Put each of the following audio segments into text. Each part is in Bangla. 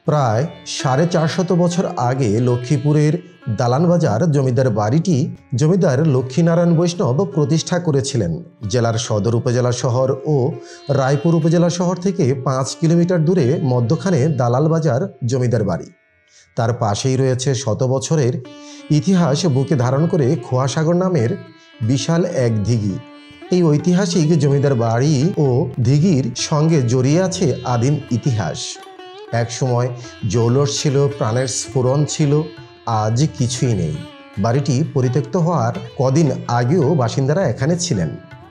প্রায় 450 বছর আগে লক্ষ্মীপুরের দালানবাজার জমিদার বাড়িটি জমিদার লক্ষ্মীনারায়ণ বৈষ্ণব প্রতিষ্ঠা করেছিলেন। জেলার সদর উপজেলা শহর ও রায়পুর উপজেলা শহর থেকে 5 কিলোমিটার দূরে মধ্যখানে দালালবাজার জমিদার বাড়ি। তার পাশেই রয়েছে শত বছরের ইতিহাস বুকে ধারণ করে খোয়াসাগর নামের বিশাল এক দিঘি। এই ঐতিহাসিক জমিদার বাড়ি ও দিঘির সঙ্গে জড়িয়ে আছে আদিম ইতিহাস। এক সময় জৌলস ছিল, প্রাণের স্ফুরণ ছিল, আজ কিছুই নেই। বাড়িটি পরিত্যক্ত হওয়ার কদিন আগেও বাসিন্দারা এখানে ছিলেন।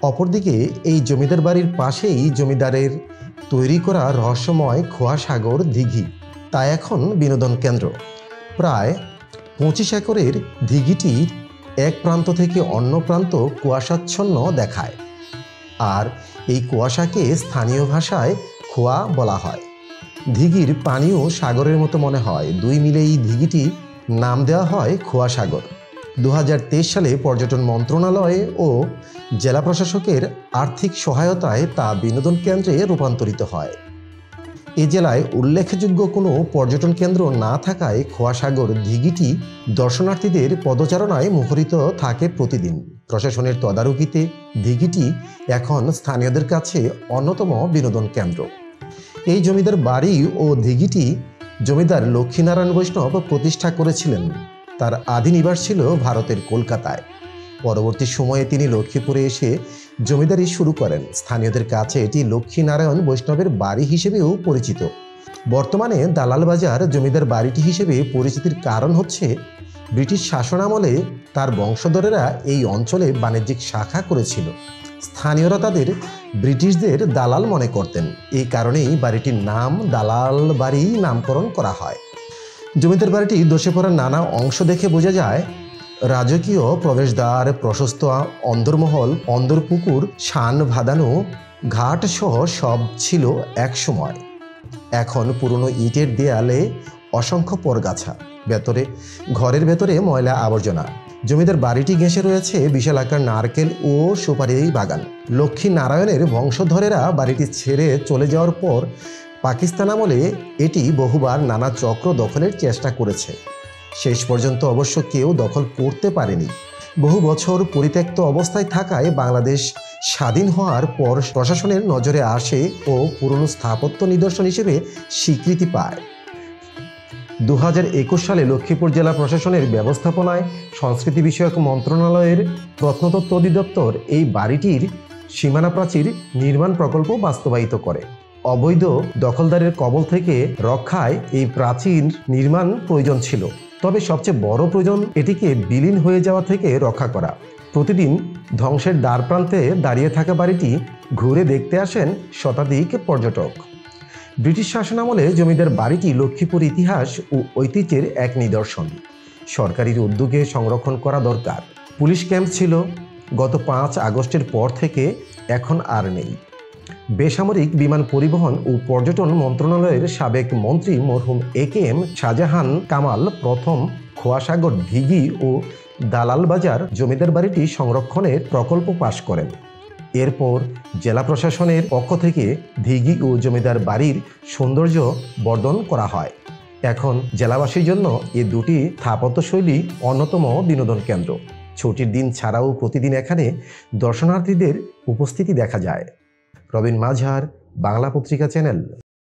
অপরদিকে এই জমিদার বাড়ির পাশেই জমিদারের তৈরি করা রহস্যময় খোয়াসাগর দিঘি, তা এখন বিনোদন কেন্দ্র। প্রায় 25 একরের দিঘিটির এক প্রান্ত থেকে অন্য প্রান্ত কুয়াশাচ্ছন্ন দেখায়, আর এই কুয়াশাকে স্থানীয় ভাষায় খোয়া বলা হয়। দিঘির পানিও সাগরের মতো মনে হয়, দুই মিলে এই দিঘিটি নাম দেওয়া হয় খোয়াসাগর। 2023 সালে পর্যটন মন্ত্রণালয় ও জেলা প্রশাসকের আর্থিক সহায়তায় তা বিনোদন কেন্দ্রে রূপান্তরিত হয়। এ জেলায় উল্লেখযোগ্য কোনো পর্যটন কেন্দ্র না থাকায় খোয়াসাগর দিঘিটি দর্শনার্থীদের পদচারণায় মুখরিত থাকে প্রতিদিন। প্রশাসনের তদারকিতে দিঘিটি এখন স্থানীয়দের কাছে অন্যতম বিনোদন কেন্দ্র। এই জমিদার বাড়ি ও দিঘিটি জমিদার লক্ষ্মীনারায়ণ বৈষ্ণব প্রতিষ্ঠা করেছিলেন। তার আদি নিবাস ছিল ভারতের কলকাতায়। পরবর্তী সময়ে তিনি লক্ষ্মীপুরে এসে জমিদারি শুরু করেন। স্থানীয়দের কাছে এটি লক্ষ্মীনারায়ণ বৈষ্ণবের বাড়ি হিসেবেও পরিচিত। বর্তমানে দালালবাজার জমিদার বাড়িটি হিসেবে পরিচিতির কারণ হচ্ছে ব্রিটিশ শাসনামলে তার বংশধরেরা এই অঞ্চলে বাণিজ্যিক শাখা করেছিল। স্থানীয়রা তাদের ব্রিটিশদের দালাল মনে করতেন। এই কারণেই বাড়িটির নাম দালাল বাড়ি নামকরণ করা হয়। জমিদার বাড়িটি ধসে পড়া নানা অংশ দেখে বোঝা যায় রাজকীয় প্রবেশদ্বার, প্রশস্ত অন্দরমহল, অন্দরপুকুর, শান বাঁধানো ঘাট সহ সব ছিল এক সময়। এখন পুরনো ইটের দেয়ালে অসংখ্য পরগাছা, ঘরের ভেতরে ময়লা আবর্জনা। জমিদার বাড়িটি ঘেঁষে রয়েছে বিশাল আকার নারকেল ও সুপারি বাগান। লক্ষ্মী নারায়ণের বংশধরেরা বাড়িটি ছেড়ে চলে যাওয়ার পর পাকিস্তান আমলে এটি বহুবার নানা চক্র দখলের চেষ্টা করেছে। শেষ পর্যন্ত অবশ্য কেউ দখল করতে পারেনি। বহু বছর পরিত্যক্ত অবস্থায় থাকায় বাংলাদেশ স্বাধীন হওয়ার পর প্রশাসনের নজরে আসে ও পুরনো স্থাপত্য নিদর্শন হিসেবে স্বীকৃতি পায়। 2021 সালে লক্ষ্মীপুর জেলা প্রশাসনের ব্যবস্থাপনায় সংস্কৃতি বিষয়ক মন্ত্রণালয়ের প্রত্নতত্ত্ব অধিদপ্তর এই বাড়িটির সীমানা প্রাচীর নির্মাণ প্রকল্প বাস্তবায়িত করে। অবৈধ দখলদারের কবল থেকে রক্ষায় এই প্রাচীর নির্মাণ প্রয়োজন ছিল, তবে সবচেয়ে বড় প্রয়োজন এটিকে বিলীন হয়ে যাওয়া থেকে রক্ষা করা। প্রতিদিন ধ্বংসের দ্বারপ্রান্তে দাঁড়িয়ে থাকা বাড়িটি ঘুরে দেখতে আসেন শতাধিক পর্যটক। ব্রিটিশ শাসনামলে জমিদার বাড়িটি লক্ষ্মীপুর ইতিহাস ও ঐতিহ্যের এক নিদর্শন। সরকারের উদ্যোগে সংরক্ষণ করা দরকার। পুলিশ ক্যাম্প ছিল, গত 5 আগস্টের পর থেকে এখন আর নেই। বেসামরিক বিমান পরিবহন ও পর্যটন মন্ত্রণালয়ের সাবেক মন্ত্রী মরহুম AKM শাহজাহান কামাল প্রথম খোয়াসাগর দিঘি ও দালালবাজার জমিদার বাড়িটি সংরক্ষণের প্রকল্প পাশ করেন। এরপর জেলা প্রশাসনের পক্ষ থেকে দিঘি ও জমিদার বাড়ির সৌন্দর্য বর্ধন করা হয়। এখন জেলাবাসীর জন্য এ দুটি স্থাপত্যশৈলী অন্যতম বিনোদন কেন্দ্র। ছুটির দিন ছাড়াও প্রতিদিন এখানে দর্শনার্থীদের উপস্থিতি দেখা যায়। রবিন মাঝার, বাংলা পত্রিকা চ্যানেল।